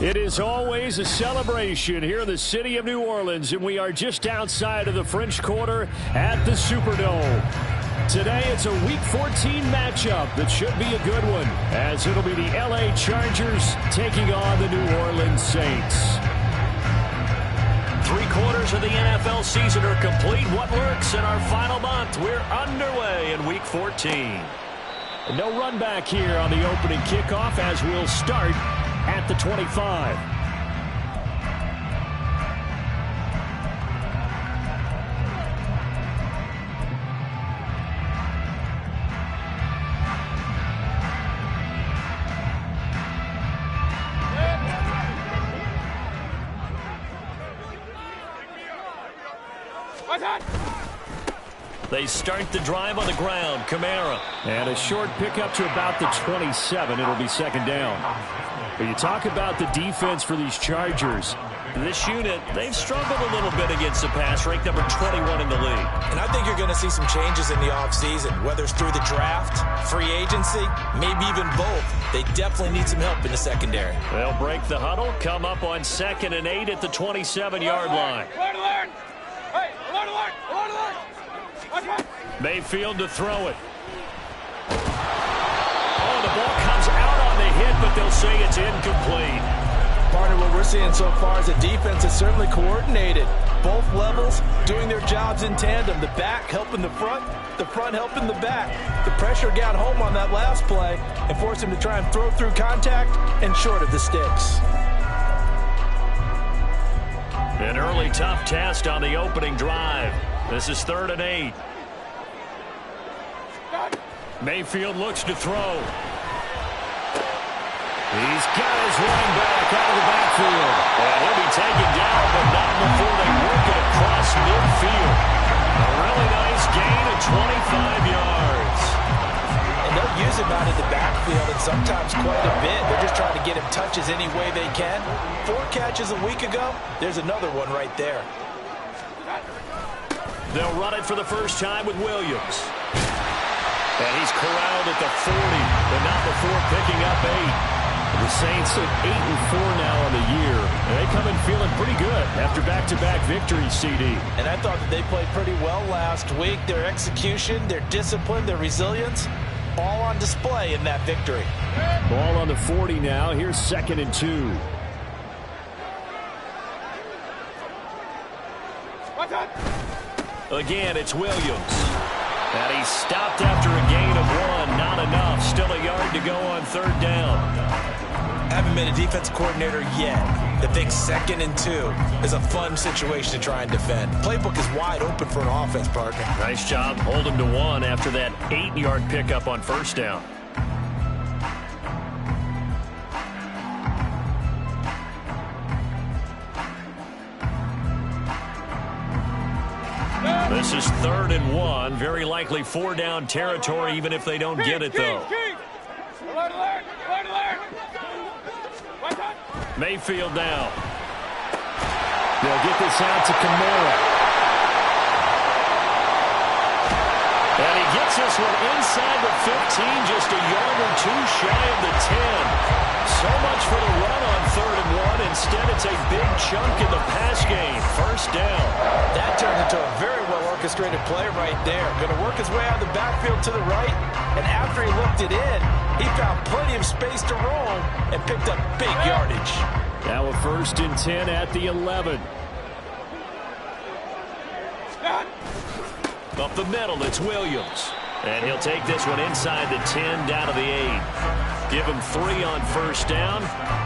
It is always a celebration here in the city of New Orleans, and we are just outside of the French Quarter at the Superdome. Today, it's a Week 14 matchup that should be a good one, as it'll be the LA Chargers taking on the New Orleans Saints. 3/4 of the NFL season are complete. What works in our final month? We're underway in Week 14. And no run back here on the opening kickoff, as we'll start at the 25. They start the drive on the ground. Kamara. And a short pickup to about the 27. It'll be second down. But you talk about the defense for these Chargers. This unit, they've struggled a little bit against the pass, ranked number 21 in the league. And I think you're going to see some changes in the offseason, whether it's through the draft, free agency, maybe even both. They definitely need some help in the secondary. They'll break the huddle, come up on 2nd and 8 at the 27-yard line. Mayfield to throw it. Oh, the ball comes out on the hit, but they'll say it's incomplete. Partner, what we're seeing so far is the defense is certainly coordinated. Both levels doing their jobs in tandem. The back helping the front helping the back. The pressure got home on that last play and forced him to try and throw through contact and short of the sticks. An early tough test on the opening drive. This is 3rd and 8. Mayfield looks to throw. He's got his running back out of the backfield. And he'll be taken down, but not before they work it across midfield. A really nice gain of 25 yards. And they'll use him out of the backfield, and sometimes quite a bit. They're just trying to get him touches any way they can. 4 catches a week ago. There's another one right there. They'll run it for the first time with Williams. And he's corralled at the 40, but not before picking up 8. The Saints at 8-4 now on the year. And they come in feeling pretty good after back-to-back victories, CD. And I thought that they played pretty well last week. Their execution, their discipline, their resilience, all on display in that victory. Ball on the 40 now. Here's 2nd and 2. Again, it's Williams. And he's stopped after a gain of 1. Not enough. Still a yard to go on 3rd down. Haven't been a defensive coordinator yet that thinks 2nd and 2 is a fun situation to try and defend. Playbook is wide open for an offense, partner. Nice job holding to 1 after that 8-yard pickup on 1st down. This is 3rd and 1. Very likely 4-down territory, even if they don't get it, though. Mayfield now. They'll get this out to Kamara. And he gets this one inside the 15, just a yard or 2 shy of the 10. So much for the run on 3rd and 1. Instead, it's a big chunk in the pass game. 1st down. That turned into a very well-orchestrated play right there. Going to work his way out of the backfield to the right. And after he looked it in, he found plenty of space to roll and picked up big yardage. Now a 1st and 10 at the 11. Up the middle, it's Williams. And he'll take this one inside the 10, down to the 8. Give him 3 on 1st down.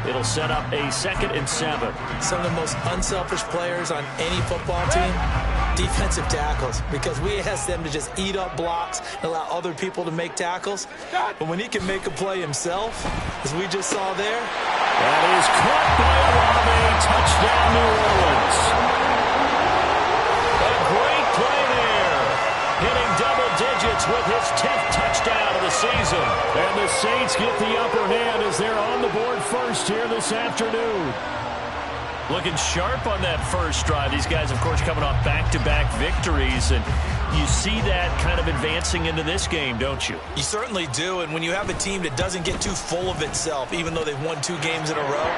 It'll set up a 2nd and 7. Some of the most unselfish players on any football team, defensive tackles, because we ask them to just eat up blocks and allow other people to make tackles. But when he can make a play himself, as we just saw there. That is caught by Olave. Touchdown, New Orleans. A great play there. Hitting double digits with his 10th touchdown of the season. And the Saints get the upper hand as they're on the board first here this afternoon. Looking sharp on that first drive. These guys, of course, coming off back-to-back victories, and you see that kind of advancing into this game, don't you? You certainly do, and when you have a team that doesn't get too full of itself, even though they've won 2 games in a row,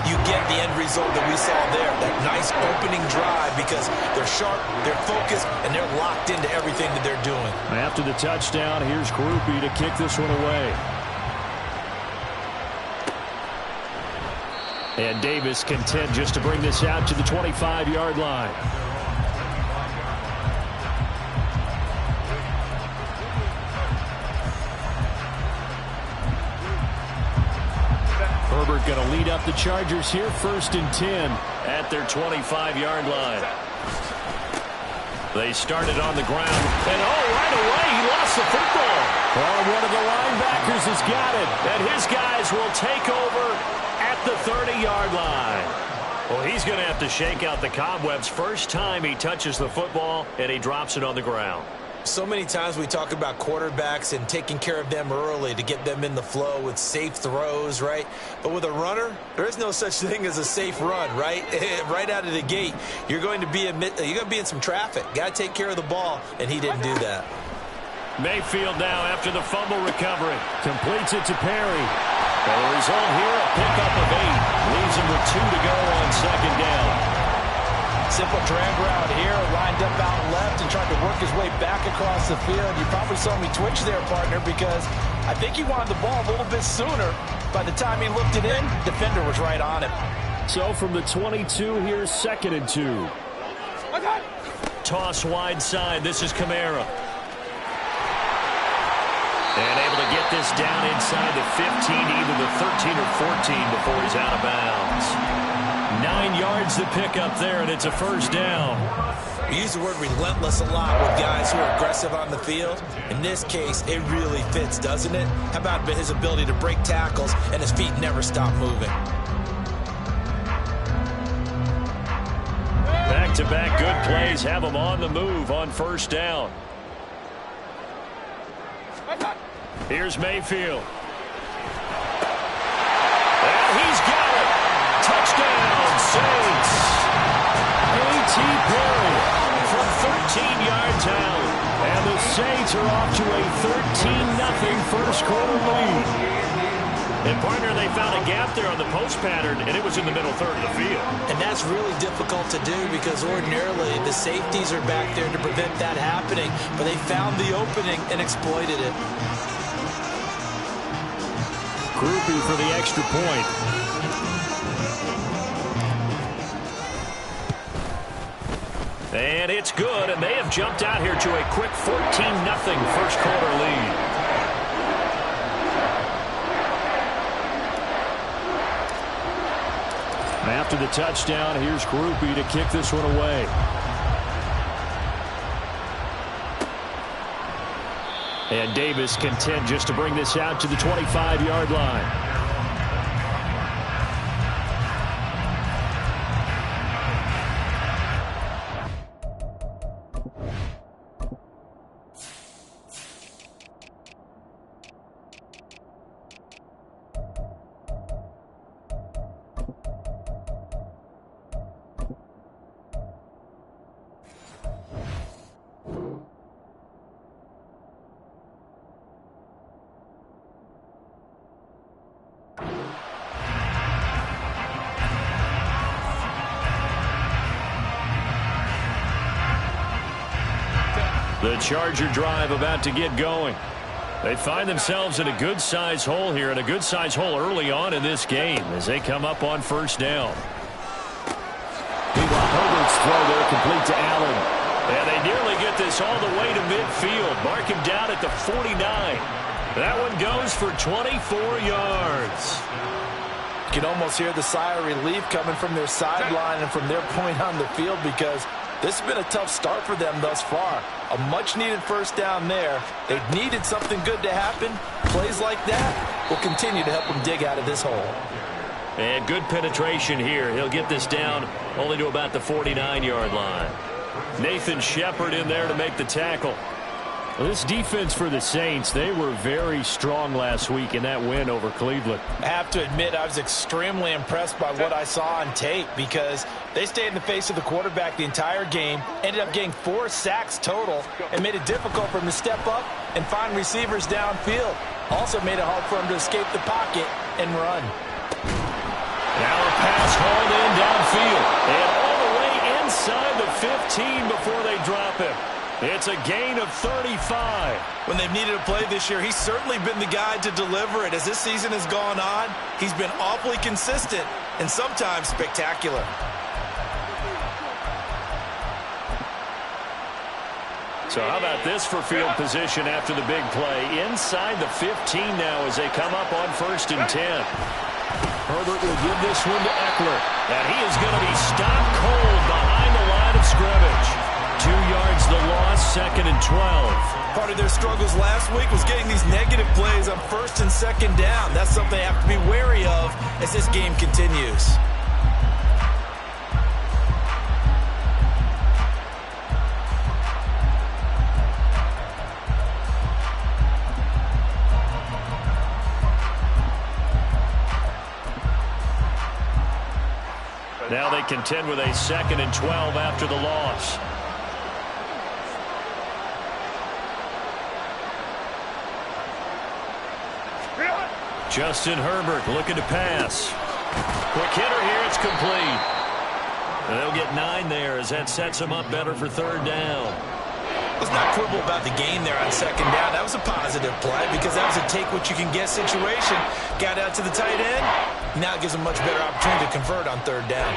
you love the end result that we saw there, that nice opening drive, because they're sharp, they're focused, and they're locked into everything that they're doing. After the touchdown, here's Groupie to kick this one away. And Davis content just to bring this out to the 25-yard line. Herbert going to lead up the Chargers here, 1st and 10 at their 25-yard line. They started on the ground, and right away he lost the football. Oh, one of the linebackers has got it. And his guys will take over at the 30-yard line. Well, he's going to have to shake out the cobwebs first time he touches the football, and he drops it on the ground. So many times we talk about quarterbacks and taking care of them early to get them in the flow with safe throws, right? But with a runner, there is no such thing as a safe run, right? Right out of the gate, you're going to be in some traffic. Got to take care of the ball, and he didn't do that. Mayfield now after the fumble recovery. Completes it to Perry. The result here, a pickup of 8. Leaves him with 2 to go on 2nd down. Simple drag route here, lined up out left and tried to work his way back across the field. You probably saw me twitch there, partner, because I think he wanted the ball a little bit sooner. By the time he looked it in, defender was right on him. So from the 22, here's 2nd and 2. Toss wide side. This is Kamara. And able to get this down inside the 15, either the 13 or 14 before he's out of bounds. 9 yards to pick up there, and it's a 1st down. We use the word relentless a lot with guys who are aggressive on the field. In this case, it really fits, doesn't it? How about his ability to break tackles and his feet never stop moving? Back-to-back good plays have him on the move on 1st down. Here's Mayfield. And he's got it. Touchdown, Saints. A.T. Perry from 13 yards out. And the Saints are off to a 13-0 first quarter lead. And, partner, they found a gap there on the post pattern, and it was in the middle third of the field. And that's really difficult to do because ordinarily the safeties are back there to prevent that happening. But they found the opening and exploited it. Groupie for the extra point. And it's good, and they have jumped out here to a quick 14-0 first quarter lead. After the touchdown, here's Groupie to kick this one away. And Davis content just to bring this out to the 25-yard line. The Charger drive about to get going. They find themselves in a good-sized hole here, and a good-sized hole early on in this game as they come up on 1st down. Meanwhile, Herbert's throw there complete to Allen. And they nearly get this all the way to midfield. Mark him down at the 49. That one goes for 24 yards. You can almost hear the sigh of relief coming from their sideline and from their point on the field because this has been a tough start for them thus far. A much-needed 1st down there. They've needed something good to happen. Plays like that will continue to help them dig out of this hole. And good penetration here. He'll get this down only to about the 49-yard line. Nathan Shepard in there to make the tackle. Well, this defense for the Saints, they were very strong last week in that win over Cleveland. I have to admit, I was extremely impressed by what I saw on tape because they stayed in the face of the quarterback the entire game, ended up getting 4 sacks total, and made it difficult for him to step up and find receivers downfield. Also made it hard for him to escape the pocket and run. Now a pass home. field. And all the way inside the 15 before they drop him. It's a gain of 35. When they've needed a play this year, he's certainly been the guy to deliver it. As this season has gone on, he's been awfully consistent and sometimes spectacular. So how about this for field position after the big play? Inside the 15 now as they come up on 1st and 10. Herbert will give this one to Eckler. And he is going to be stopped cold behind the line of scrimmage. 2 yards the loss, 2nd and 12. Part of their struggles last week was getting these negative plays on 1st and 2nd down. That's something they have to be wary of as this game continues. Now they contend with a 2nd and 12 after the loss. Justin Herbert looking to pass. Quick hitter here, it's complete. And they'll get 9 there as that sets them up better for 3rd down. Let's not quibble about the gain there on 2nd down. That was a positive play because that was a take-what-you-can-get situation. Got out to the tight end. Now it gives them much better opportunity to convert on 3rd down.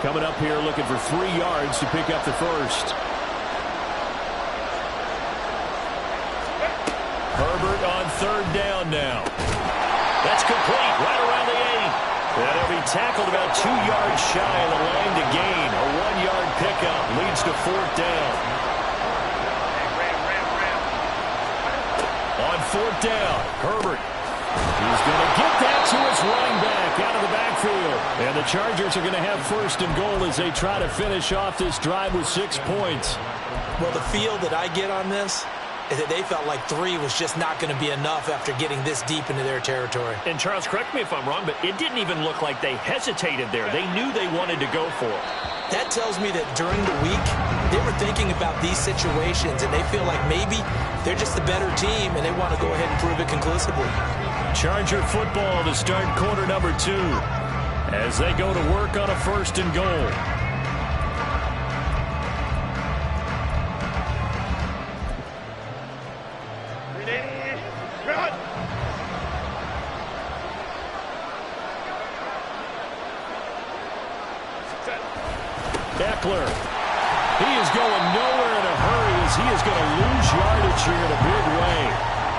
Coming up here looking for 3 yards to pick up the first. Herbert on 3rd down now. That's complete right around the 8. And he'll be tackled about 2 yards shy of the line to gain. A 1-yard pickup leads to 4th down. On 4th down, Herbert. He's going to get that to his running back out of the backfield. And the Chargers are going to have 1st and goal as they try to finish off this drive with 6 points. Well, the feel that I get on this is that they felt like 3 was just not going to be enough after getting this deep into their territory. And Charles, correct me if I'm wrong, but it didn't even look like they hesitated there. They knew they wanted to go for it. That tells me that during the week, they were thinking about these situations, and they feel like maybe they're just the better team, and they want to go ahead and prove it conclusively. Charger football to start quarter number 2 as they go to work on a 1st and goal. Eckler. He is going nowhere in a hurry as he is going to lose yardage here in a big way.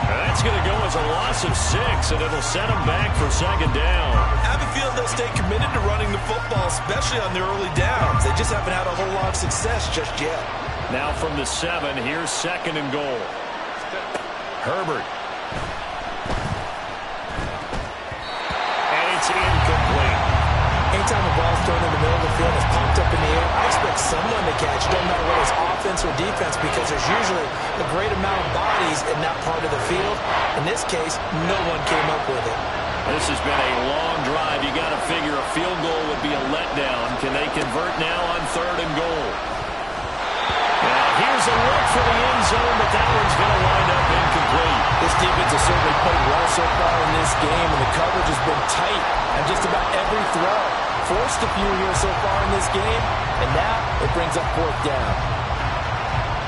That's going to go as a loss of 6, and it'll set them back for 2nd down. I have a feeling they'll stay committed to running the football, especially on their early downs. They just haven't had a whole lot of success just yet. Now from the 7, here's 2nd and goal. Herbert. And it's incomplete. Anytime a ball's thrown in the middle of the field, it's popped up in the air, I expect someone to catch it. Doesn't matter whether it's offense or defense because there's usually a great amount of bodies in that part of the field. In this case, no one came up with it. This has been a long drive. You got to figure a field goal would be a letdown. Can they convert now on 3rd and goal? Now here's a look for the end zone, but that one's going to wind up incomplete. This defense has certainly played well so far in this game, and the coverage has been tight on just about every throw. Forced a few here so far in this game, and now it brings up 4th down.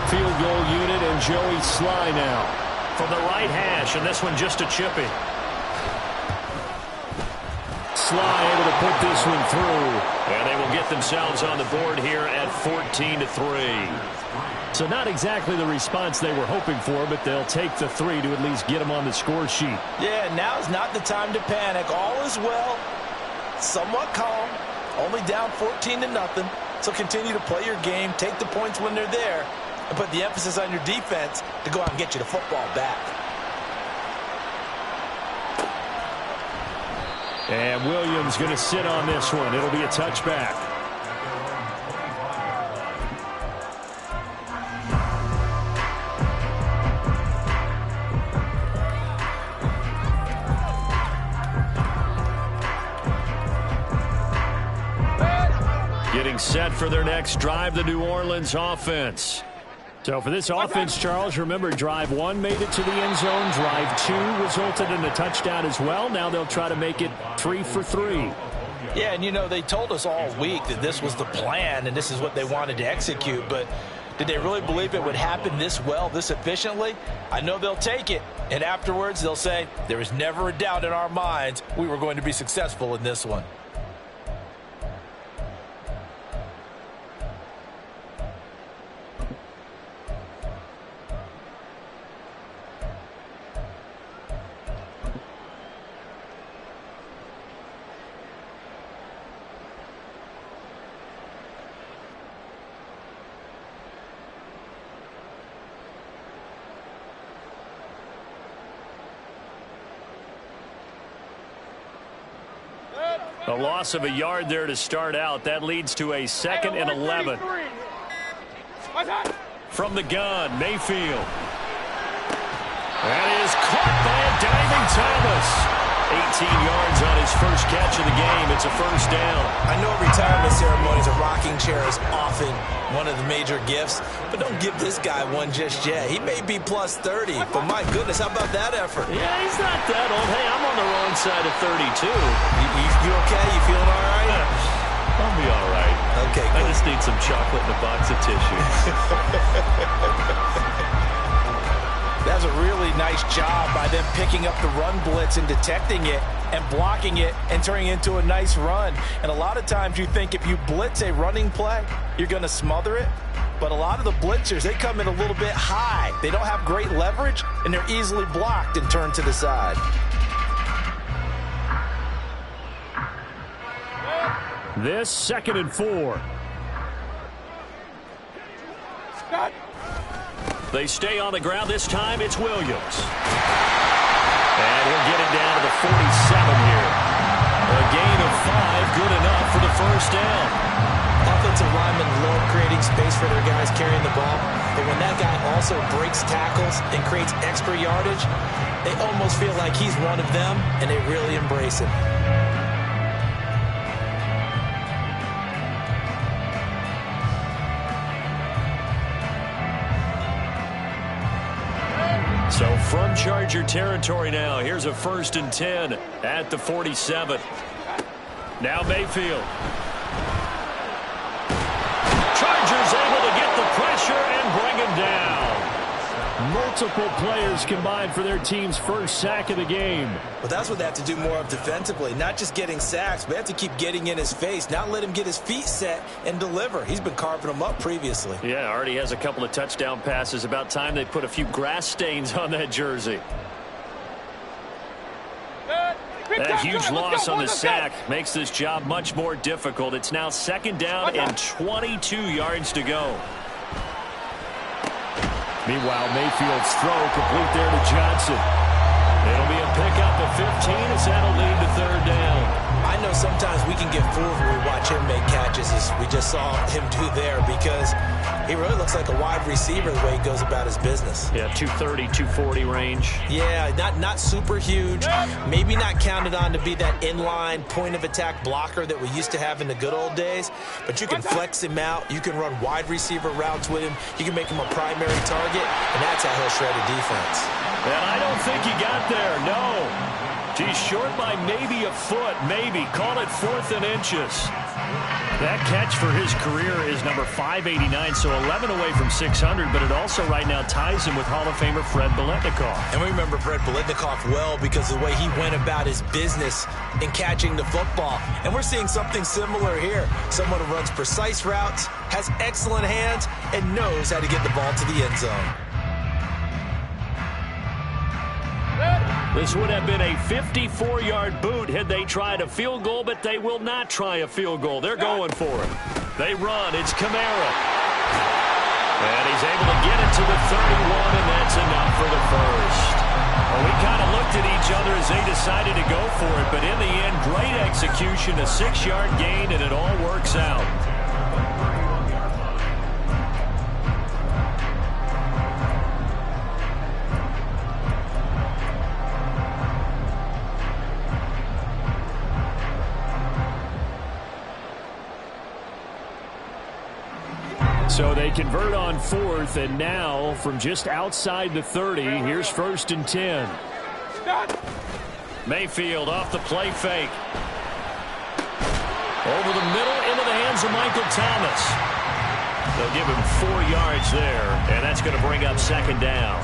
Field goal unit and Joey Sly now. From the right hash, and this one just a chipping. Sly able to put this one through. And they will get themselves on the board here at 14-3. So not exactly the response they were hoping for, but they'll take the 3 to at least get them on the score sheet. Yeah, now's not the time to panic. All is well. Somewhat calm. Only down 14-0. So continue to play your game, take the points when they're there, and put the emphasis on your defense to go out and get you the football back. And Williams going to sit on this one. It'll be a touchback. Getting set for their next drive, the New Orleans offense. So for this offense, Charles, remember drive 1 made it to the end zone. Drive 2 resulted in a touchdown as well. Now they'll try to make it 3 for 3. Yeah, and you know, they told us all week that this was the plan and this is what they wanted to execute, but did they really believe it would happen this well, this efficiently? I know they'll take it, and afterwards they'll say, there was never a doubt in our minds we were going to be successful in this one. A loss of a yard there to start out. That leads to a 2nd and 11. From the gun, Mayfield. That is caught by a diving Thomas. 18 yards on his first catch of the game. It's a first down. I know retirement ceremonies, a rocking chair is often one of the major gifts, but don't give this guy one just yet. He may be plus 30, but my goodness, how about that effort? Yeah, he's not that old. Hey, I'm on the wrong side of 32. You okay? You feeling all right? I'll be all right. Okay, I good. just need some chocolate and a box of tissues. That was a really nice job by them picking up the run blitz and detecting it and blocking it and turning it into a nice run. And a lot of times you think if you blitz a running play, you're going to smother it. But a lot of the blitzers, they come in a little bit high. They don't have great leverage, and they're easily blocked and turned to the side. This 2nd and 4. Scott. They stay on the ground. This time it's Williams. And he'll get it down to the 47 here. A gain of 5, good enough for the first down. Offensive linemen love creating space for their guys carrying the ball, but when that guy also breaks tackles and creates extra yardage, they almost feel like he's one of them, and they really embrace it. So from Charger territory now, here's a 1st and 10 at the 47. Now Mayfield. Chargers able to get the pressure and bring him down. Multiple players combined for their team's first sack of the game. But that's what they have to do more of defensively, not just getting sacks, but they have to keep getting in his face, not let him get his feet set and deliver. He's been carving them up previously. Yeah, already has a couple of touchdown passes. About time they put a few grass stains on that jersey. That huge loss on the sack makes this job much more difficult. It's now 2nd down and 22 yards to go. Meanwhile, Mayfield's throw complete there to Johnson. It'll be a pickup of 15 as that'll lead to 3rd down. I know sometimes we can get fooled when we watch him make catches, as we just saw him do there, because he really looks like a wide receiver the way he goes about his business. Yeah, 230, 240 range. Yeah, not super huge. Maybe not counted on to be that inline point-of-attack blocker that we used to have in the good old days, but you can flex him out. You can run wide receiver routes with him. You can make him a primary target, and that's how he'll shred a defense. And I don't think he got there, no. He's short by maybe a foot, maybe. Call it 4th and inches. That catch for his career is number 589, so 11 away from 600, but it also right now ties him with Hall of Famer Fred Biletnikoff. And we remember Fred Biletnikoff well because of the way he went about his business in catching the football. And we're seeing something similar here. Someone who runs precise routes, has excellent hands, and knows how to get the ball to the end zone. This would have been a 54-yard boot had they tried a field goal, but they will not try a field goal. They're going for it. They run. It's Kamara. And he's able to get it to the 31, and that's enough for the first. Well, we kind of looked at each other as they decided to go for it, but in the end, great execution, a 6-yard gain, and it all works out. So they convert on fourth, and now from just outside the 30, here's 1st and 10. Mayfield off the play fake. Over the middle into the hands of Michael Thomas. They'll give him 4 yards there, and that's going to bring up 2nd down.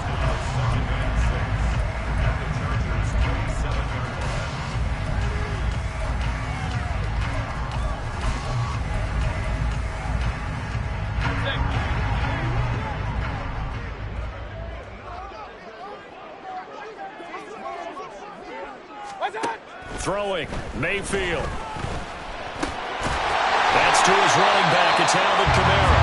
Throwing, Mayfield. That's to his running back. It's Alvin Kamara.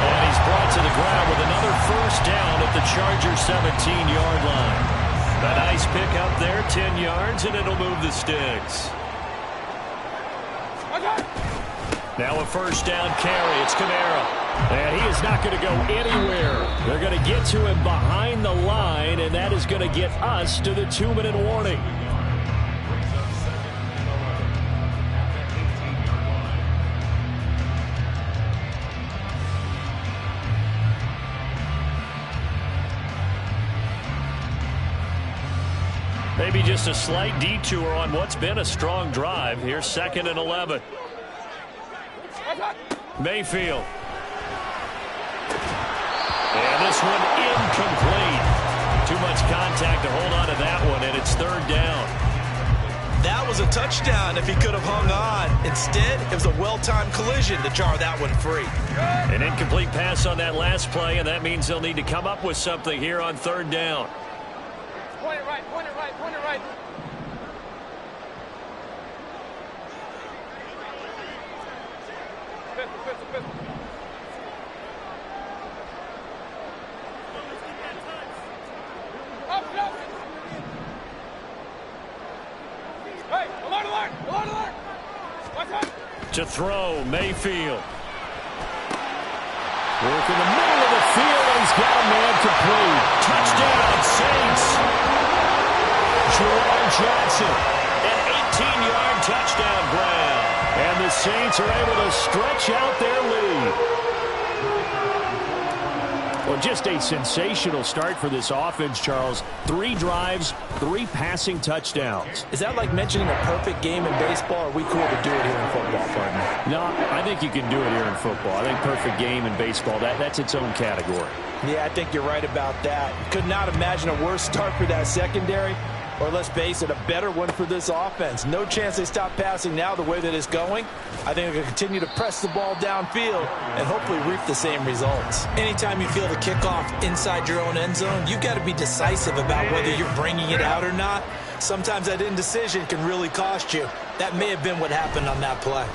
And he's brought to the ground with another 1st down at the Chargers' 17-yard line. A nice pick up there, 10 yards, and it'll move the sticks. Now a 1st down carry. It's Kamara. And he is not going to go anywhere. They're going to get to him behind the line, and that is going to get us to the 2-minute warning. Maybe just a slight detour on what's been a strong drive. Here's 2nd and 11. Mayfield. And this one incomplete. Too much contact to hold on to that one, and it's 3rd down. That was a touchdown if he could have hung on. Instead, it was a well-timed collision to jar that one free. An incomplete pass on that last play, and that means they'll need to come up with something here on 3rd down. Point it right, point it right, point it right. Pistol. Up. Hey, alert. Watch out. To throw, Mayfield. Work in the middle of the field, and he's got a man complete. Touchdown, Saints. Jerome Johnson, an 18-yard touchdown grab. And the Saints are able to stretch out their lead. Well, just a sensational start for this offense, Charles. 3 drives, 3 passing touchdowns. Is that like mentioning a perfect game in baseball, or are we cool to do it here in football, partner? No, I think you can do it here in football. I think perfect game in baseball, that's its own category. Yeah, I think you're right about that. Could not imagine a worse start for that secondary, or let's face it, a better one for this offense. No chance they stop passing now the way that it's going. I think they're going to continue to press the ball downfield and hopefully reap the same results. Anytime you feel the kickoff inside your own end zone, you've got to be decisive about whether you're bringing it out or not. Sometimes that indecision can really cost you. That may have been what happened on that play.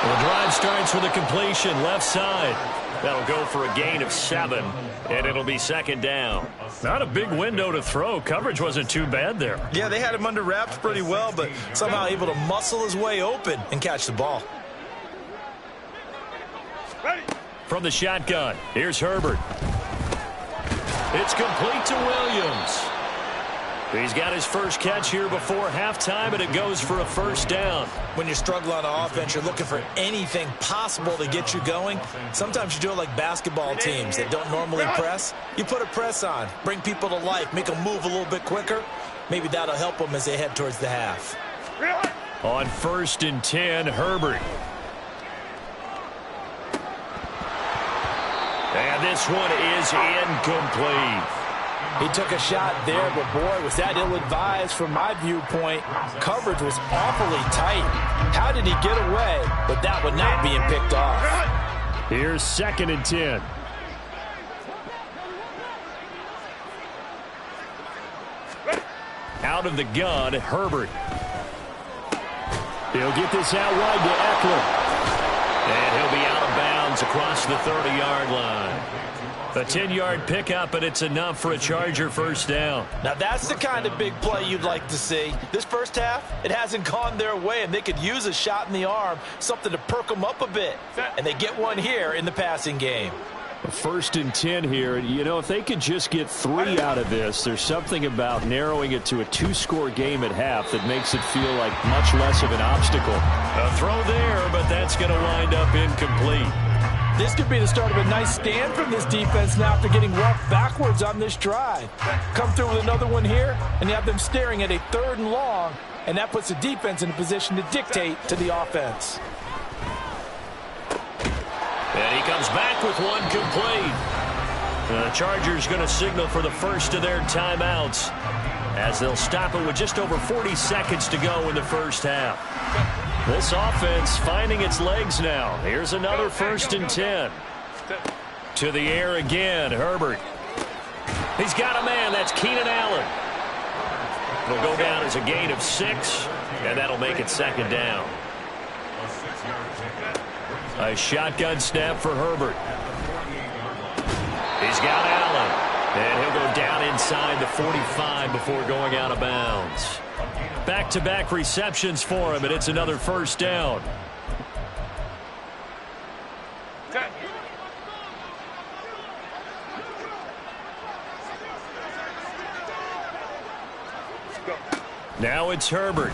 Well, the drive starts with a completion left side. That'll go for a gain of 7, and it'll be 2nd down. Not a big window to throw. Coverage wasn't too bad there. Yeah, they had him under wraps pretty well, but somehow able to muscle his way open and catch the ball. Ready. From the shotgun, here's Herbert. It's complete to Williams. He's got his first catch here before halftime, and it goes for a 1st down. When you struggle on offense, you're looking for anything possible to get you going. Sometimes you do it like basketball teams that don't normally press. You put a press on, bring people to life, make them move a little bit quicker. Maybe that'll help them as they head towards the half. On 1st and 10, Herbert. And this one is incomplete. He took a shot there, but boy, was that ill-advised from my viewpoint. Coverage was awfully tight. How did he get away with that one not being picked off? Here's 2nd and 10. Out of the gun, Herbert. He'll get this out wide to Eckler. And he'll be out of bounds across the 30-yard line. A 10-yard pickup, and it's enough for a Charger 1st down. Now that's the kind of big play you'd like to see. This first half, it hasn't gone their way, and they could use a shot in the arm, something to perk them up a bit. And they get one here in the passing game. 1st and 10 here. You know, if they could just get 3 out of this, there's something about narrowing it to a 2-score game at half that makes it feel like much less of an obstacle. A throw there, but that's going to wind up incomplete. This could be the start of a nice stand from this defense now after getting walked backwards on this drive. Come through with another one here, and you have them staring at a 3rd and long, and that puts the defense in a position to dictate to the offense. And he comes back with one complete. The Chargers going to signal for the first of their timeouts as they'll stop it with just over 40 seconds to go in the first half. This offense finding its legs now. Here's another 1st and 10. To the air again, Herbert. He's got a man. That's Keenan Allen. It'll go down as a gain of 6, and that'll make it 2nd down. A shotgun snap for Herbert. He's got Allen. And he'll go down inside the 45 before going out of bounds. Back-to-back receptions for him, and it's another 1st down. Now it's Herbert.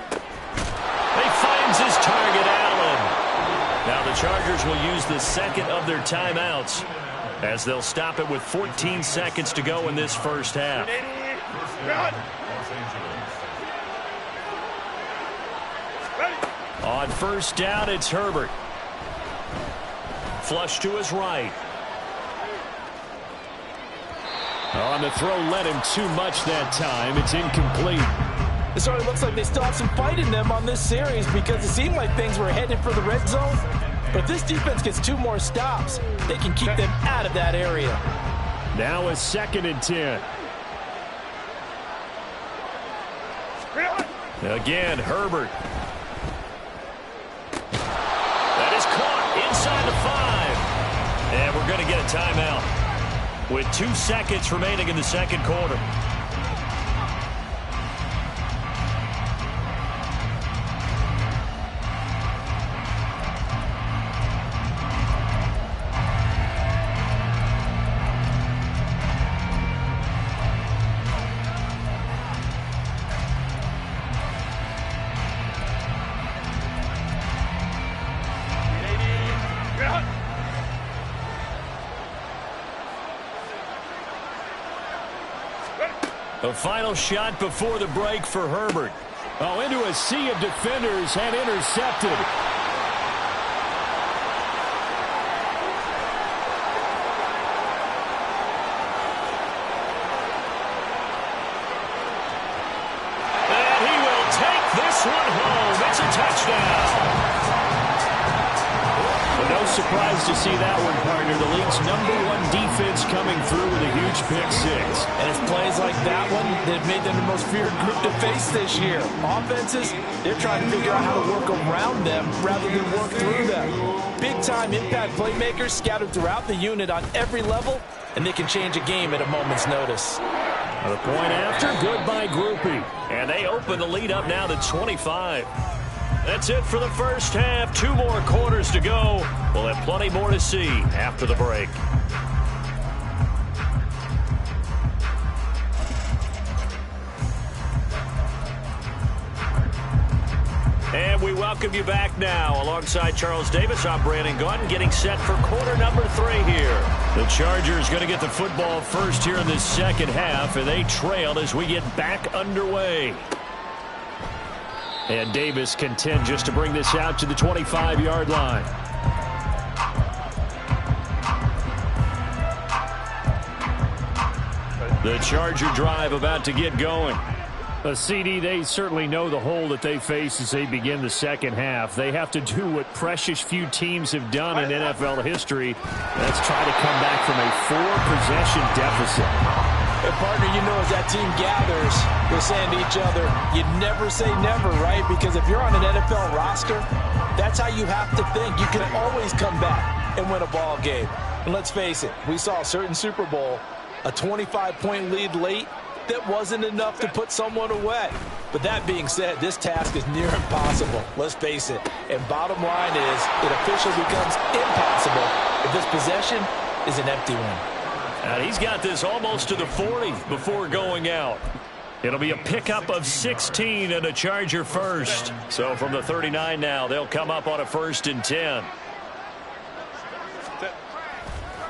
He finds his target, Allen. Now the Chargers will use the 2nd of their timeouts as they'll stop it with 14 seconds to go in this first half. On 1st down, it's Herbert. Flush to his right. On the throw, led him too much that time. It's incomplete. It sort of looks like they still have some fight in them on this series because it seemed like things were headed for the red zone. But if this defense gets 2 more stops, they can keep them out of that area. Now a 2nd and 10. Again, Herbert. That is caught inside the 5. And we're going to get a timeout with 2 seconds remaining in the 2nd quarter. A final shot before the break for Herbert. Oh, into a sea of defenders and intercepted. And he will take this one home. It's a touchdown. No surprise to see that one, partner. The league's #1 defense coming through with a huge pick 6. And it's plays like that one that have made them the most feared group to face this year. Offenses, they're trying to figure out how to work around them rather than work through them. Big-time impact playmakers scattered throughout the unit on every level, and they can change a game at a moment's notice. The point after, good by Groupie. And they open the lead up now to 25. That's it for the first half. 2 more quarters to go. We'll have plenty more to see after the break. And we welcome you back now. Alongside Charles Davis, I'm Brandon Gaudin, getting set for quarter number 3 here. The Chargers going to get the football first here in this 2nd half, and they trail as we get back underway. And Davis content just to bring this out to the 25-yard line. The Charger drive about to get going. CD, they certainly know the hole that they face as they begin the 2nd half. They have to do what precious few teams have done in NFL history. Let's try to come back from a 4-possession deficit. And partner, you know, as that team gathers, they're saying to each other, you never say never, right? Because if you're on an NFL roster, that's how you have to think. You can always come back and win a ball game. And let's face it, we saw a certain Super Bowl, a 25-point lead late, that wasn't enough to put someone away. But that being said, this task is near impossible. Let's face it. And bottom line is, it officially becomes impossible if this possession is an empty one. And he's got this almost to the 40 before going out. It'll be a pickup of 16 and a Charger first. So from the 39 now, they'll come up on a 1st and 10.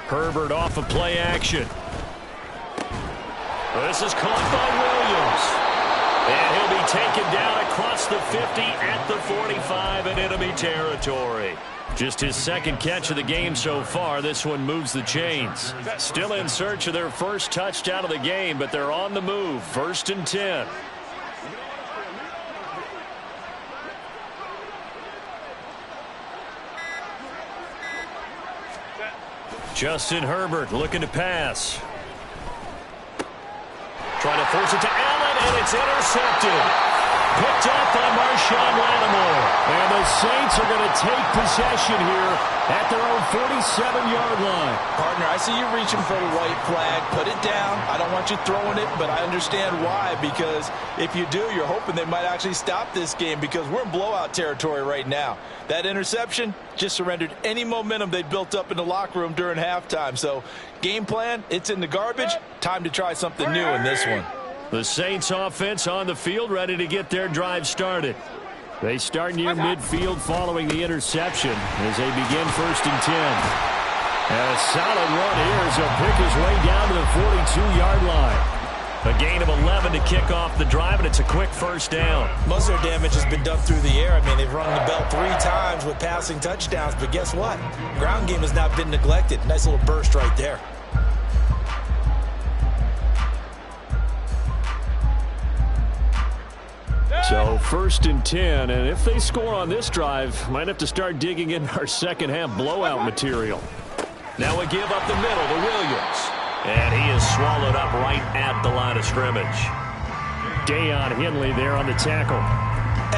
Herbert off of play action. This is caught by Williams. And he'll be taken down across the 50 at the 45 in enemy territory. Just his second catch of the game so far. This one moves the chains. Still in search of their first touchdown of the game, but they're on the move. 1st and 10. Justin Herbert looking to pass. Trying to force it to Allen, and it's intercepted. Picked up by Marshawn Lattimore. And the Saints are going to take possession here at their own 47-yard line. Partner, I see you reaching for the white flag. Put it down. I don't want you throwing it, but I understand why. Because if you do, you're hoping they might actually stop this game because we're in blowout territory right now. That interception just surrendered any momentum they built up in the locker room during halftime. So game plan, it's in the garbage. Time to try something new in this one. The Saints offense on the field, ready to get their drive started. They start near midfield following the interception as they begin 1st and 10. And a solid run here as he'll pick his way down to the 42-yard line. A gain of 11 to kick off the drive, and it's a quick first down. Most of their damage has been done through the air. I mean, they've rung the bell 3 times with passing touchdowns, but guess what? Ground game has not been neglected. Nice little burst right there. So 1st and 10, and if they score on this drive, might have to start digging in our second half blowout material. Now a give up the middle to Williams. And he is swallowed up right at the line of scrimmage. Deion Henley there on the tackle.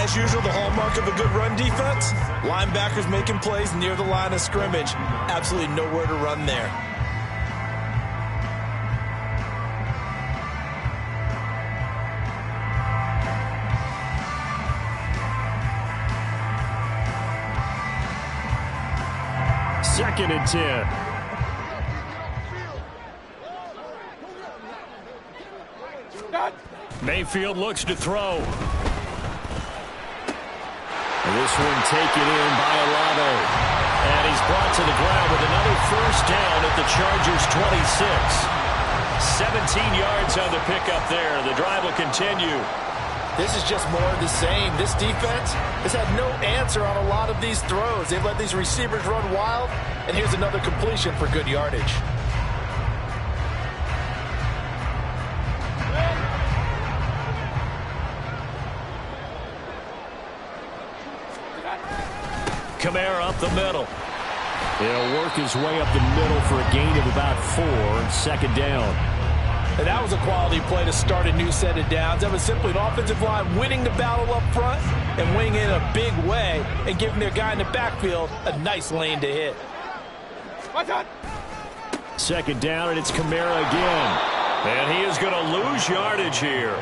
As usual, the hallmark of a good run defense, linebackers making plays near the line of scrimmage. Absolutely nowhere to run there. Second and 10. Mayfield looks to throw. And this one taken in by Olave. And he's brought to the ground with another first down at the Chargers' 26. 17 yards on the pickup there. The drive will continue. This is just more of the same. This defense has had no answer on a lot of these throws. They've let these receivers run wild, and here's another completion for good yardage. Kamara up the middle. He'll work his way up the middle for a gain of about 4. 2nd down. And that was a quality play to start a new set of downs. That was simply an offensive line winning the battle up front and winning in a big way and giving their guy in the backfield a nice lane to hit. 2nd down, and it's Kamara again. And he is going to lose yardage here.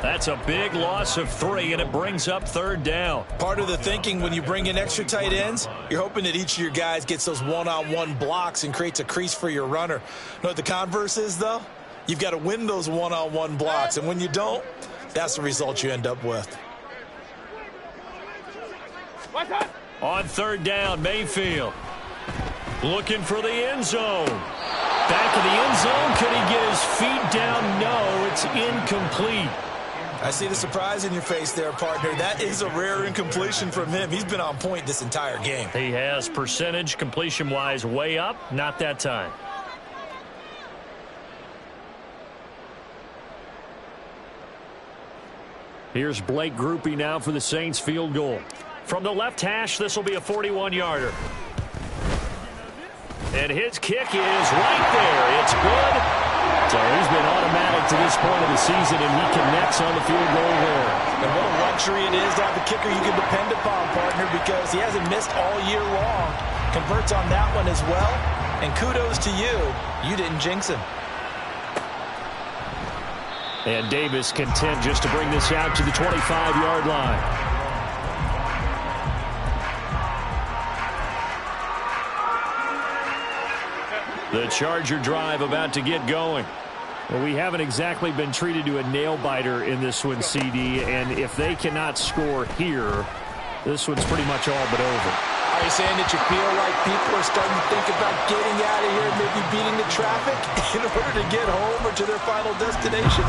That's a big loss of 3, and it brings up 3rd down. Part of the thinking when you bring in extra tight ends, you're hoping that each of your guys gets those one-on-one blocks and creates a crease for your runner. You know what the converse is, though? You've got to win those one-on-one blocks, and when you don't, that's the result you end up with. On 3rd down, Mayfield looking for the end zone. Back of the end zone. Could he get his feet down? No, it's incomplete. I see the surprise in your face there, partner. That is a rare incompletion from him. He's been on point this entire game. He has percentage completion-wise way up. Not that time. Here's Blake Groupie now for the Saints field goal. From the left hash, this will be a 41-yarder. And his kick is right there. It's good. So he's been automatic to this point of the season, and he connects on the field goal there. And what a luxury it is to have a kicker you can depend upon, partner, because he hasn't missed all year long. Converts on that one as well. And kudos to you. You didn't jinx him. And Davis content just to bring this out to the 25-yard line. The Charger drive about to get going. Well, we haven't exactly been treated to a nail-biter in this one, CD, and if they cannot score here, this one's pretty much all but over. Are you saying that you feel like people are starting to think about getting out of here, maybe beating the traffic in order to get home or to their final destination?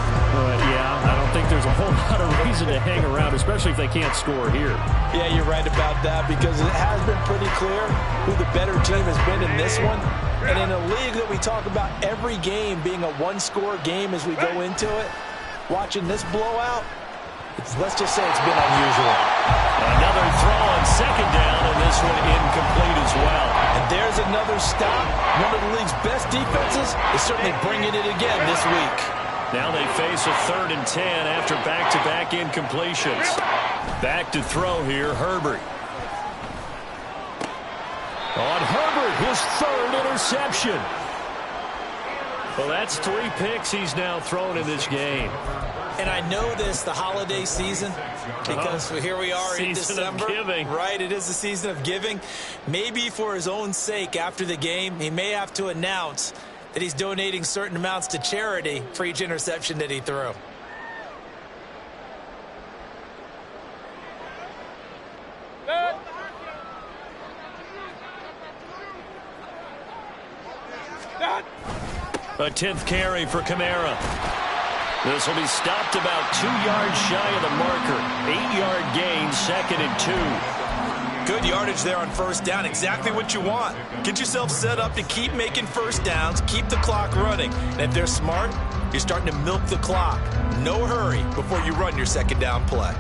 Yeah, I don't think there's a whole lot of reason to hang around, especially if they can't score here. Yeah, you're right about that because it has been pretty clear who the better team has been in this one. And in a league that we talk about every game being a one-score game as we go into it, watching this blowout, let's just say it's been unusual. Another throw on second down, and this one incomplete as well. And there's another stop. One of the league's best defenses is certainly bringing it again this week. Now they face a 3rd and 10 after back-to-back incompletions. Back to throw here, Herbert. On Herbert, his 3rd interception. Well, that's 3 picks he's now thrown in this game. And I know this, the holiday season, because here we are in December. Season of giving. Right, it is the season of giving. Maybe for his own sake after the game, he may have to announce that he's donating certain amounts to charity for each interception that he threw. A 10th carry for Kamara. This will be stopped about 2 yards shy of the marker. 8-yard gain, 2nd and 2. Good yardage there on first down. Exactly what you want. Get yourself set up to keep making first downs, keep the clock running. And if they're smart, you're starting to milk the clock. No hurry before you run your second down play.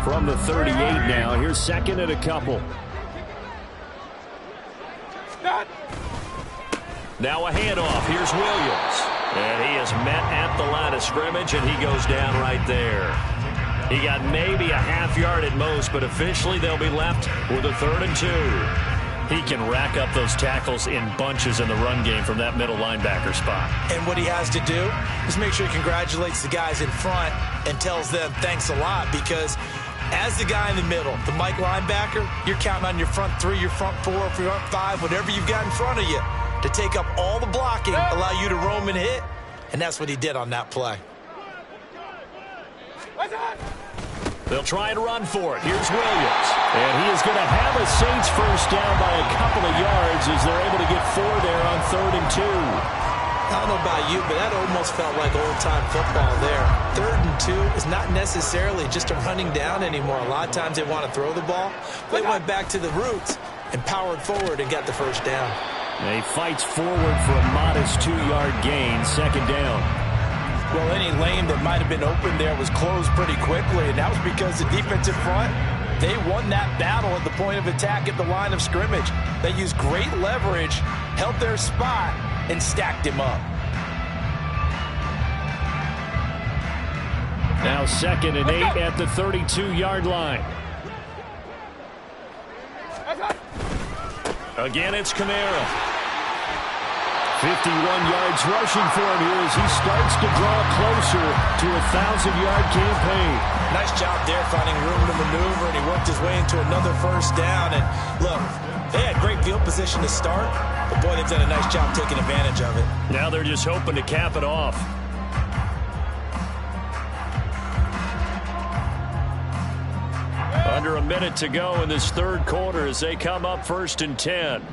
From the 38 now, here's 2nd and a couple. Now a handoff. Here's Williams. And he is met at the line of scrimmage, and he goes down right there. He got maybe a half yard at most, but officially they'll be left with a 3rd and 2. He can rack up those tackles in bunches in the run game from that middle linebacker spot. And what he has to do is make sure he congratulates the guys in front and tells them thanks a lot, because as the guy in the middle, the Mike linebacker, you're counting on your front 3, your front 4, your front 5, whatever you've got in front of you to take up all the blocking, allow you to roam and hit, and that's what he did on that play. They'll try and run for it. Here's Williams. And he is going to have a Saints first down by a couple of yards as they're able to get 4 there on 3rd and 2. I don't know about you, but that almost felt like old-time football there. 3rd and 2 is not necessarily just a running down anymore. A lot of times they want to throw the ball. They went back to the roots and powered forward and got the first down. He fights forward for a modest 2-yard gain, 2nd down. Well, any lane that might have been open there was closed pretty quickly, and that was because the defensive front, they won that battle at the point of attack at the line of scrimmage. They used great leverage, held their spot, and stacked him up. Now 2nd and 8 at the 32-yard line. Again, it's Kamara. 51 yards rushing for him here as he starts to draw closer to a 1,000-yard campaign. Nice job there finding room to maneuver, and he worked his way into another first down. And look, they had great field position to start, but boy, they've done a nice job taking advantage of it. Now they're just hoping to cap it off. Under a minute to go in this 3rd quarter as they come up 1st and 10.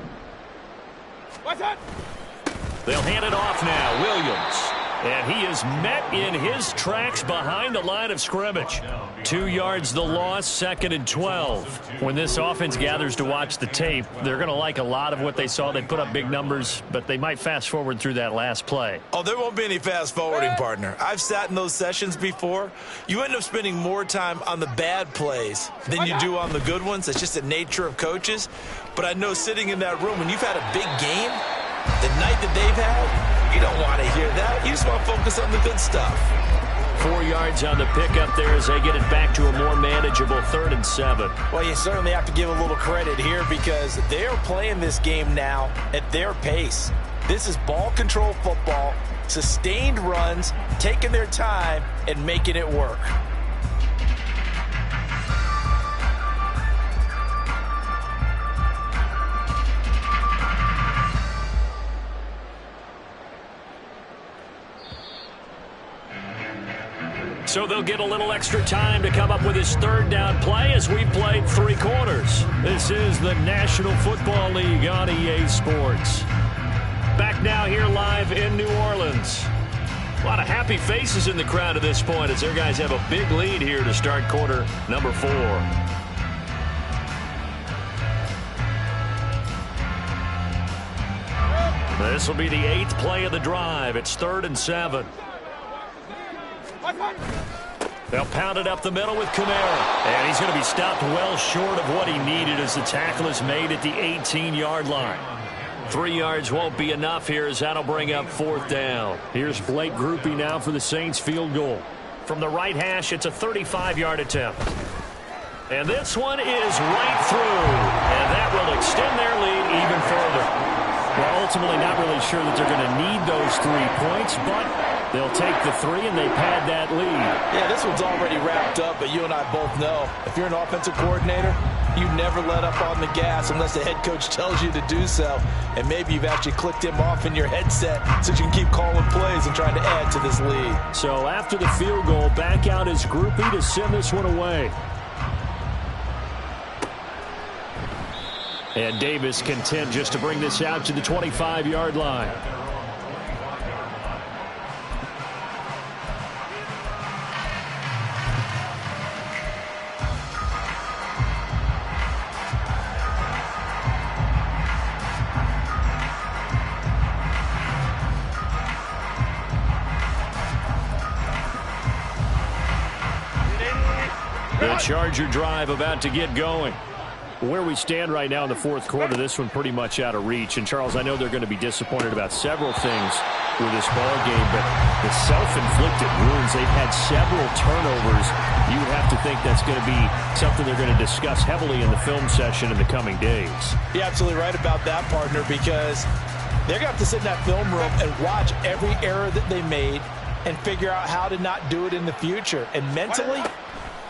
They'll hand it off now. Williams. And he is met in his tracks behind the line of scrimmage. 2 yards the loss, 2nd and 12. When this offense gathers to watch the tape, they're going to like a lot of what they saw. They put up big numbers, but they might fast forward through that last play. Oh, there won't be any fast forwarding, partner. I've sat in those sessions before. You end up spending more time on the bad plays than you do on the good ones. It's just the nature of coaches. But I know sitting in that room, when you've had a big game, the night that they've had, you don't want to hear that. You just want to focus on the good stuff. 4 yards on the pickup there as they get it back to a more manageable 3rd and 7. Well, you certainly have to give a little credit here because they're playing this game now at their pace. This is ball control football, sustained runs, taking their time, and making it work. So they'll get a little extra time to come up with his third down play as we played 3 quarters. This is the National Football League on EA Sports. Back now here live in New Orleans. A lot of happy faces in the crowd at this point as their guys have a big lead here to start quarter number 4. This will be the 8th play of the drive. It's 3rd and 7. They'll pound it up the middle with Kamara. And he's going to be stopped well short of what he needed as the tackle is made at the 18-yard line. 3 yards won't be enough here as that'll bring up 4th down. Here's Blake Groupie now for the Saints field goal. From the right hash, it's a 35-yard attempt. And this one is right through. And that will extend their lead even further. Well, ultimately not really sure that they're going to need those 3 points, but they'll take the 3 and they pad that lead. Yeah, this one's already wrapped up, but you and I both know if you're an offensive coordinator, you never let up on the gas unless the head coach tells you to do so. And maybe you've actually clicked him off in your headset so you can keep calling plays and trying to add to this lead. So after the field goal, back out is Groupie to send this one away. And Davis content just to bring this out to the 25-yard line. The Charger drive about to get going. Where we stand right now in the 4th quarter, this one pretty much out of reach. And, Charles, I know they're going to be disappointed about several things with this ball game, but the self-inflicted wounds, they've had several turnovers. You would have to think that's going to be something they're going to discuss heavily in the film session in the coming days. You're absolutely right about that, partner, because they're going to have to sit in that film room and watch every error that they made and figure out how to not do it in the future. And mentally,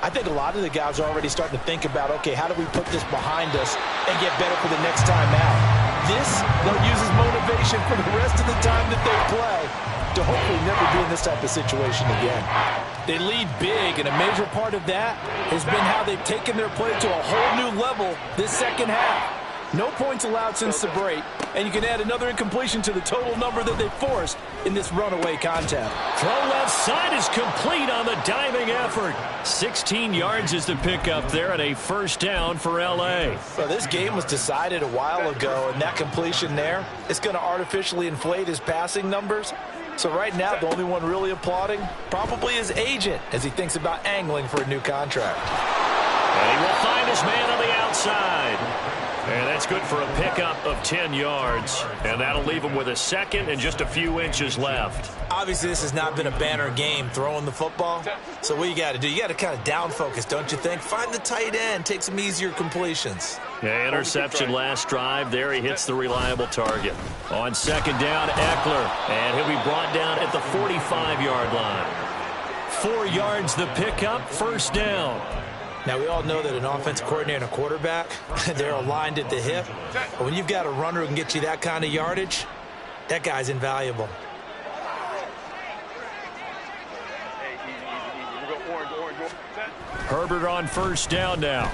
I think a lot of the guys are already starting to think about, okay, how do we put this behind us and get better for the next time out? This, they'll use as motivation for the rest of the time that they play to hopefully never be in this type of situation again. They lead big, and a major part of that has been how they've taken their play to a whole new level this second half. No points allowed since the break, and you can add another incompletion to the total number that they forced in this runaway contest. Throw left side is complete on the diving effort. 16 yards is the pickup there and a 1st down for L.A. So this game was decided a while ago, and that completion there is going to artificially inflate his passing numbers. So right now, the only one really applauding probably his agent as he thinks about angling for a new contract. And he will find his man on the outside. And that's good for a pickup of 10 yards. And that'll leave him with a 2nd and just a few inches left. Obviously, this has not been a banner game throwing the football. So what you got to do, you got to kind of down focus, don't you think? Find the tight end, take some easier completions. Yeah, interception last drive. There he hits the reliable target. On 2nd down, Eckler. And he'll be brought down at the 45-yard line. 4 yards the pickup, 1st down. Now, we all know that an offensive coordinator and a quarterback, they're aligned at the hip. But when you've got a runner who can get you that kind of yardage, that guy's invaluable. Herbert on 1st down now.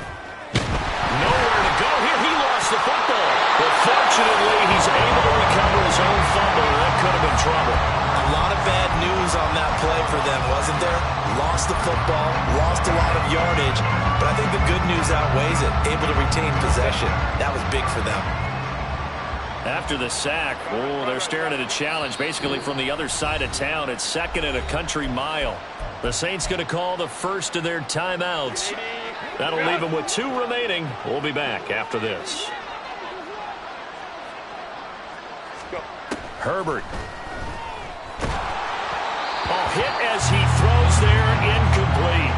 Nowhere to go here. He lost the football. But fortunately, he's able to recover his own fumble. That could have been trouble. A lot of bad news on that play for them, wasn't there? Lost the football, lost a lot of yardage, but I think the good news outweighs it. Able to retain possession. That was big for them. After the sack, they're staring at a challenge basically from the other side of town. It's 2nd and a country mile. The Saints going to call the first of their timeouts. That'll leave them with 2 remaining. We'll be back after this. Herbert. Hit as he throws there, incomplete.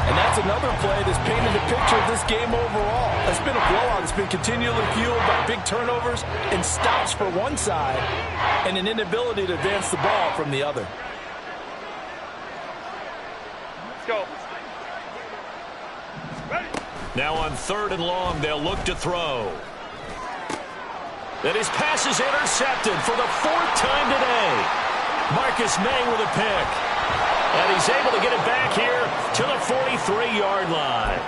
And that's another play that's painted a picture of this game overall. It's been a blowout. It's been continually fueled by big turnovers and stops for one side and an inability to advance the ball from the other. Let's go. Ready. Now on 3rd and long, they'll look to throw. And his pass is intercepted for the 4th time today. Marcus May with a pick. And he's able to get it back here to the 43-yard line.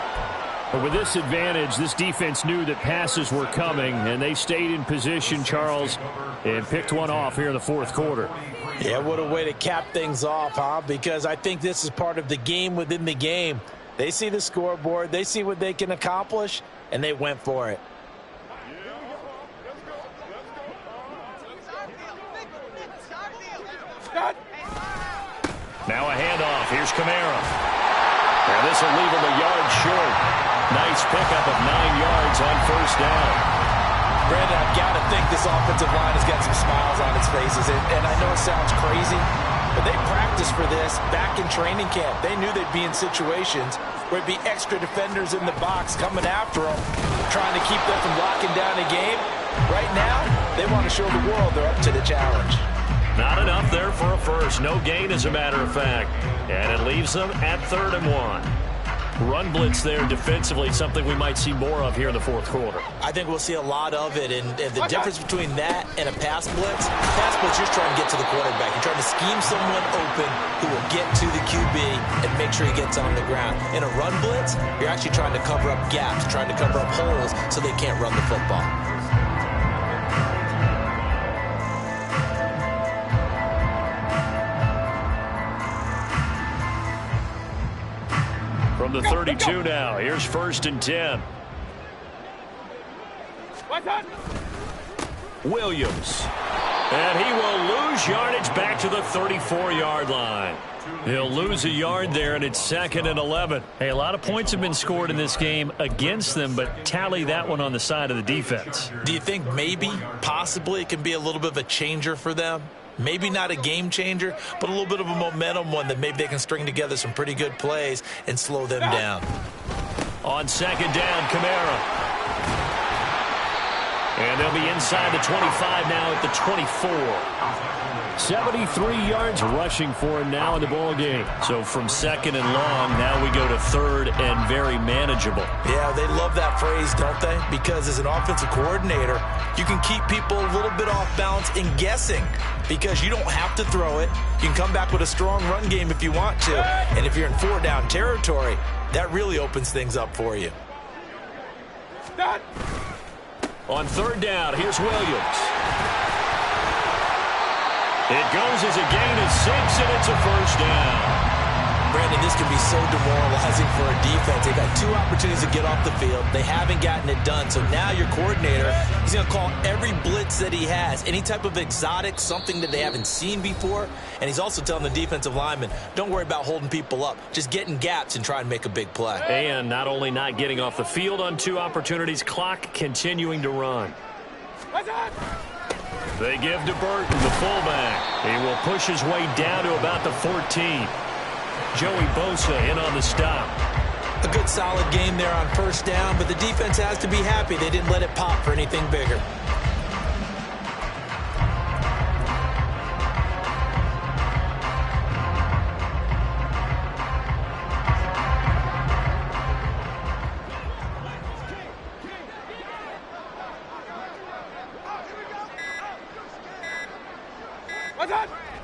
But with this advantage, this defense knew that passes were coming, and they stayed in position, Charles, and picked one off here in the fourth quarter. Yeah, what a way to cap things off, huh? Because I think this is part of the game within the game. They see the scoreboard, they see what they can accomplish, and they went for it. Now a handoff. Here's Kamara. And this will leave him a yard short. Nice pickup of 9 yards on first down. Brandon, I've got to think this offensive line has got some smiles on its faces. And I know it sounds crazy, but they practiced for this back in training camp. They knew they'd be in situations where it'd be extra defenders in the box coming after them, trying to keep them from locking down a game. Right now, they want to show the world they're up to the challenge. Not enough there for a first. No gain, as a matter of fact. And it leaves them at 3rd and 1. Run blitz there defensively, something we might see more of here in the fourth quarter. I think we'll see a lot of it, and the difference between that and a pass blitz, you're just trying to get to the quarterback. You're trying to scheme someone open who will get to the QB and make sure he gets on the ground. In a run blitz, you're actually trying to cover up gaps, trying to cover up holes so they can't run the football. From the 32 now, here's 1st and 10. Williams. And he will lose yardage back to the 34-yard line. He'll lose a yard there, and it's 2nd and 11. Hey, a lot of points have been scored in this game against them, but tally that one on the side of the defense. Do you think maybe, possibly, it can be a little bit of a changer for them? Maybe not a game changer, but a little bit of a momentum one that maybe they can string together some pretty good plays and slow them down. On 2nd down, Kamara. And they'll be inside the 25 now at the 24. 73 yards rushing for him now in the ball game. So from 2nd and long, now we go to 3rd and very manageable. Yeah, they love that phrase, don't they? Because as an offensive coordinator, you can keep people a little bit off balance and guessing because you don't have to throw it. You can come back with a strong run game if you want to. And if you're in 4-down territory, that really opens things up for you. On 3rd down, here's Williams. It goes as a gain of 6, and it's a 1st down. Brandon, this can be so demoralizing for a defense. They got 2 opportunities to get off the field. They haven't gotten it done. So now your coordinator, he's going to call every blitz that he has, any type of exotic, something that they haven't seen before. And he's also telling the defensive lineman, don't worry about holding people up. Just get in gaps and try and make a big play. And not only not getting off the field on 2 opportunities, clock continuing to run. They give to Burton, the fullback. He will push his way down to about the 14. Joey Bosa in on the stop. A good solid game there on 1st down, but the defense has to be happy they didn't let it pop for anything bigger.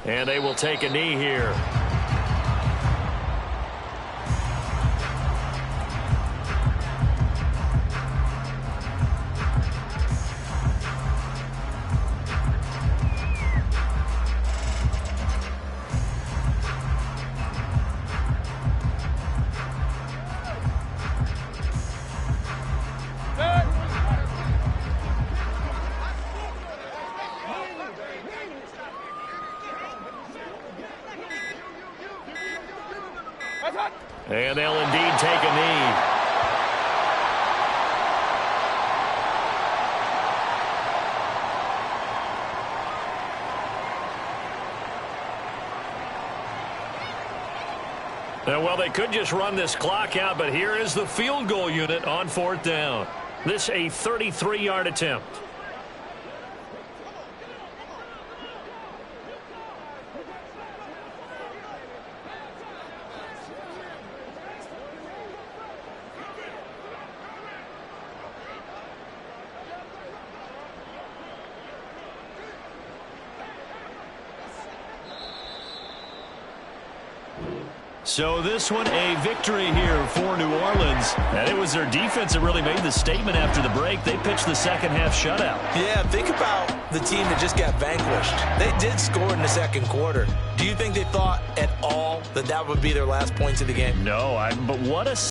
And they will take a knee here. And they'll indeed take a knee. Well, they could just run this clock out, but here is the field goal unit on 4th down. This a 33-yard attempt. So this one a victory here for New Orleans. And it was their defense that really made the statement after the break. They pitched the second half shutout. Yeah, think about the team that just got vanquished. They did score in the second quarter. Do you think they thought at all that that would be their last points of the game? No, but what a